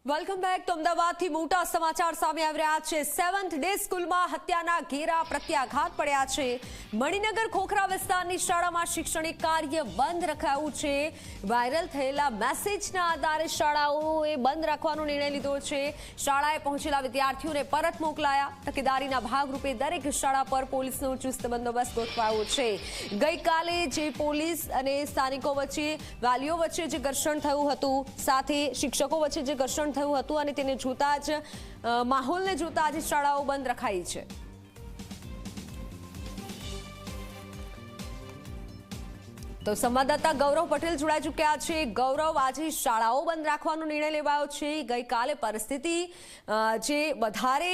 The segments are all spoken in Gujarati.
Welcome back. તો અમદાવાદથી મોટા સમાચાર સામે આવી રહ્યા છે. 7th ડે સ્કૂલમાં હત્યાના ઘેરા પ્રત્યાઘાત પડ્યા છે. મણિનગર ખોખરા વિસ્તારની શાળામાં શૈક્ષણિક કાર્ય બંધ રખાયું છે. વાયરલ થયેલા મેસેજના આધારે શાળાઓએ બંધ રાખવાનો નિર્ણય લીધો છે. શાળાએ પહોંચેલા વિદ્યાર્થીઓને પરત મોકલાયા. તકેદારીના ભાગરૂપે દરેક શાળા પર પોલીસનો ચુસ્ત બંદોબસ્ત ગોઠવાયો છે. ગઈકાલે જે પોલીસ અને સ્થાનિકો વચ્ચે, વાલીઓ વચ્ચે જે ઘર્ષણ થયું હતું, સાથે શિક્ષકો વચ્ચે જે ઘર્ષણ થયું હતું અને તેને જોતા જ માહોલને જોતા આજે શાળાઓ બંધ રખાઈ છે. તો સંવાદદાતા ગૌરવ પટેલ જોડાઈ ચૂક્યા છે. ગૌરવ, આજે શાળાઓ બંધ રાખવાનો નિર્ણય લેવાયો છે. ગઈકાલે પરિસ્થિતિ જે વધારે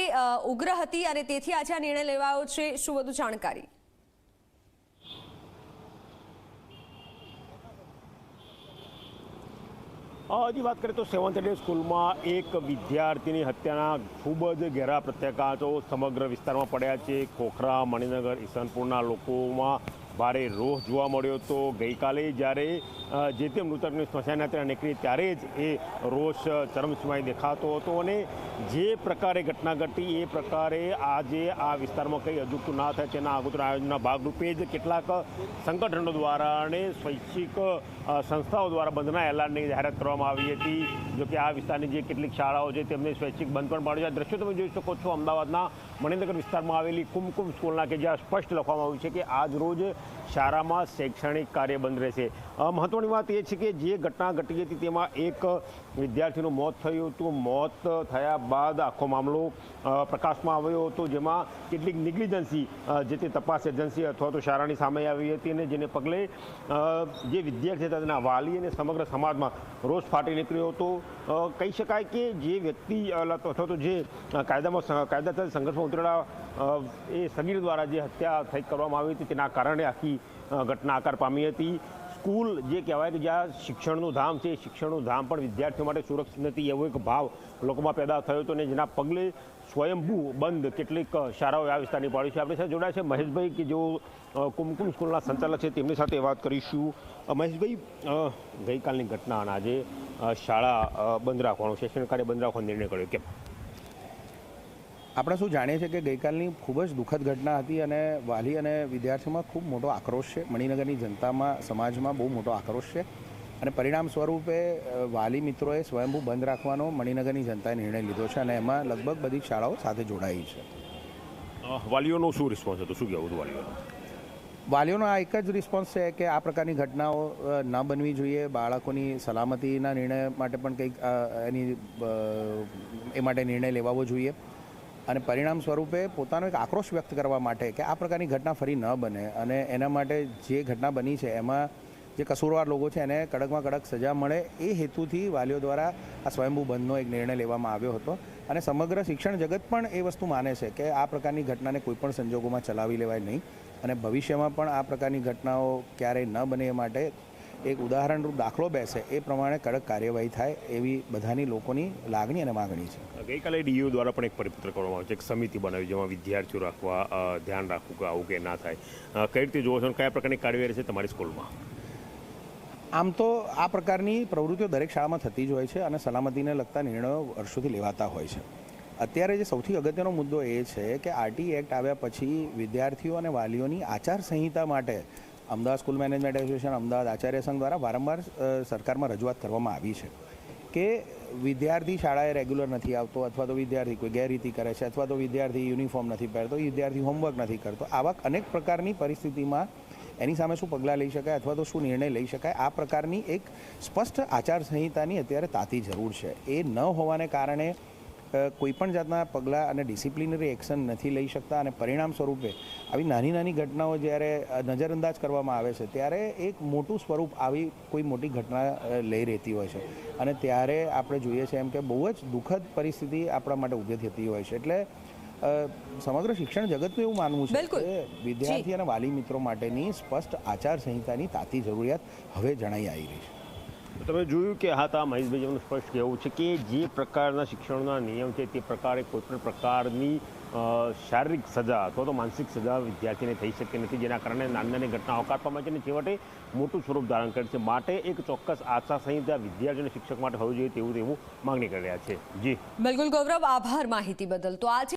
ઉગ્ર હતી અને તેથી આજે આ નિર્ણય લેવાયો છે. શું વધુ જાણકારી? હજી વાત કરીએ તો 7th ડે સ્કૂલમાં એક વિદ્યાર્થીની હત્યાના ખૂબ જ ઘેરા પ્રત્યાઘાતો સમગ્ર વિસ્તારમાં પડ્યા છે. ખોખરા, મણિનગર, ઈસનપુરના લોકોમાં ભારે રોષ જોવા મળ્યો હતો. ગઈકાલે જ્યારે જે તે મૃતકની સ્મશાન યાત્રા નીકળી ત્યારે જ એ રોષ ચરમસીમાએ દેખાતો હતો અને જે પ્રકારે ઘટના ઘટી એ પ્રકારે આજે આ વિસ્તારમાં કંઈ અજુગતું ના થાય તેના આગોતરા આયોજનના ભાગરૂપે જ કેટલાક સંગઠનો દ્વારા અને સ્વૈચ્છિક સંસ્થાઓ દ્વારા બંધના એલાનની જાહેરાત કરવામાં આવી હતી. જોકે આ વિસ્તારની જે કેટલીક શાળાઓ છે તેમને સ્વૈચ્છિક બંધ પણ પાડ્યો છે. દ્રશ્યો તમે જોઈ શકો છો અમદાવાદના મણિનગર વિસ્તારમાં આવેલી કુમકુમ સ્કૂલના, કે જ્યાં સ્પષ્ટ લખવામાં આવ્યું છે કે આજ રોજ શાળામાં શૈક્ષણિક કાર્ય બંધ રહેશે. મહત્વની વાત એ છે કે જે ઘટના ઘટી હતી તેમાં એક વિદ્યાર્થીનું મોત થયું હતું. મોત થયા બાદ આખો મામલો પ્રકાશમાં આવ્યો હતો, જેમાં કેટલીક નિગ્લિજન્સી જે તે તપાસ એજન્સી અથવા તો શાળાની સામે આવી હતી અને જેને પગલે જે વિદ્યાર્થી હતા તેના વાલી અને સમગ્ર સમાજમાં રોષ ફાટી નીકળ્યો હતો. કહી શકાય કે જે વ્યક્તિ અથવા તો જે કાયદાસર સંઘર્ષમાં ઉતરેલા એ સગીર દ્વારા જે હત્યા થઈ કરવામાં આવી હતી તેના કારણે આખી ઘટના આકાર પામી હતી. સ્કૂલ જે કહેવાય કે જ્યાં શિક્ષણનું ધામ છે, શિક્ષણનું ધામ પણ વિદ્યાર્થીઓ માટે સુરક્ષિત નથી એવો એક ભાવ લોકોમાં પેદા થયો હતો અને જેના પગલે સ્વયંભૂ બંધ કેટલીક શાળાઓ આ વિસ્તારની પાડી છે. આપણી સાથે જોડાયા છે મહેશભાઈ, કે જેઓ કુમકુમ સ્કૂલના સંચાલક છે, તેમની સાથે વાત કરીશું. મહેશભાઈ, ગઈકાલની ઘટના અને આજે શાળા બંધ રાખવાનો, શૈક્ષણિક કાર્ય બંધ રાખવાનો નિર્ણય કર્યો, કેમ? આપણે શું જાણીએ છીએ કે ગઈકાલની ખૂબ જ દુઃખદ ઘટના હતી અને વાલી અને વિદ્યાર્થીઓમાં ખૂબ મોટો આક્રોશ છે. મણિનગરની જનતામાં, સમાજમાં બહુ મોટો આક્રોશ છે અને પરિણામ સ્વરૂપે વાલી મિત્રોએ સ્વયંભૂ બંધ રાખવાનો મણિનગરની જનતાએ નિર્ણય લીધો છે અને એમાં લગભગ બધી શાળાઓ સાથે જોડાઈ છે. વાલીઓનો શું રિસ્પોન્સ હતો? શું કહેવું હતું વાલીઓનો? વાલીઓનો આ એક જ રિસ્પોન્સ છે કે આ પ્રકારની ઘટનાઓ ન બનવી જોઈએ. બાળકોની સલામતીના નિર્ણય માટે પણ કંઈક એ માટે નિર્ણય લેવાવો જોઈએ અને પરિણામ સ્વરૂપે પોતાનો એક આક્રોશ વ્યક્ત કરવા માટે કે આ પ્રકારની ઘટના ફરી ન બને અને એના માટે જે ઘટના બની છે એમાં જે કસૂરવાર લોકો છે એને કડકમાં કડક સજા મળે એ હેતુથી વાલીઓ દ્વારા આ સ્વયંભૂ બંધનો એક નિર્ણય લેવામાં આવ્યો હતો અને સમગ્ર શિક્ષણ જગત પણ એ વસ્તુ માને છે કે આ પ્રકારની ઘટનાને કોઈપણ સંજોગોમાં ચલાવી લેવાય નહીં અને ભવિષ્યમાં પણ આ પ્રકારની ઘટનાઓ ક્યારેય ન બને એ માટે એક ઉદાહરણરૂપ દાખલો બેસે એ પ્રમાણે કડક કાર્યવાહી થાય એવી બધાની લોકોની લાગણી અને માગણી છે. ગઈકાલે ડીયુ દ્વારા પણ એક પરિપત્ર કરવામાં આવ્યો છે, એક સમિતિ બનાવી જેમાં વિદ્યાર્થીઓ રાખવા, ધ્યાન રાખવું કે આવું કે ના થાય. કઈ રીતે જોવો છો, કયા પ્રકારની કાર્યવાહી છે તમારી સ્કૂલમાં? આમ તો આ પ્રકારની પ્રવૃત્તિઓ દરેક શાળામાં થતી જ હોય છે અને સલામતીને લગતા નિર્ણયો વર્ષોથી લેવાતા હોય છે. અત્યારે જે સૌથી અગત્યનો મુદ્દો એ છે કે આરટી એક્ટ આવ્યા પછી વિદ્યાર્થીઓ અને વાલીઓની આચારસંહિતા માટે Ahmedabad school management association, Ahmedabad Acharya સંઘ દ્વારા વારંવાર સરકારમાં રજૂઆત કરવામાં આવી છે કે વિદ્યાર્થી શાળાએ રેગ્યુલર નથી આવતો અથવા તો વિદ્યાર્થી કોઈ ગેરરીતિ કરે છે અથવા તો વિદ્યાર્થી યુનિફોર્મ નથી પહેરતો, વિદ્યાર્થી હોમવર્ક નથી કરતો, આવા અનેક પ્રકારની પરિસ્થિતિમાં એની સામે શું પગલાં લઈ શકાય અથવા તો શું નિર્ણય લઈ શકાય, આ પ્રકારની એક સ્પષ્ટ આચારસંહિતાની અત્યારે તાતી જરૂર છે. એ ન હોવાને કારણે કોઈપણ જાતના પગલાં અને ડિસિપ્લિનરી એક્શન નથી લઈ શકતા અને પરિણામ સ્વરૂપે આવી નાની નાની ઘટનાઓ જ્યારે નજરઅંદાજ કરવામાં આવે છે ત્યારે એક મોટું સ્વરૂપ આવી કોઈ મોટી ઘટના લઈ રહેતી હોય છે અને ત્યારે આપણે જોઈએ છીએ એમ કે બહુ જ દુઃખદ પરિસ્થિતિ આપણા માટે ઊભી થતી હોય છે. એટલે સમગ્ર શિક્ષણ જગતનું એવું માનવું છે કે વિદ્યાર્થી અને વાલી મિત્રો માટેની સ્પષ્ટ આચારસંહિતાની તાતી જરૂરિયાત હવે જણાઈ આવી રહી છે. તમે જોયું કે હા મહેશભાઈનું સ્પષ્ટ કહેવું છે કે જે પ્રકારના શિક્ષણના નિયમ છે તે પ્રકારે કોઈપણ પ્રકારની શારીરિક સજા અથવા તો માનસિક સજા વિદ્યાર્થીને થઈ શકતી નથી, જેના કારણે નાની નાની ઘટના અવકાશમાં છે અને છેવટે મોટું સ્વરૂપ ધારણ કરે છે. માટે એક ચોક્કસ આચાર સંહિતા વિદ્યાર્થી અને શિક્ષક માટે હોવી જોઈએ તેવું માંગણી કરી રહ્યા છે. જી બિલકુલ ગૌરવ, આભાર માહિતી બદલ. તો આજે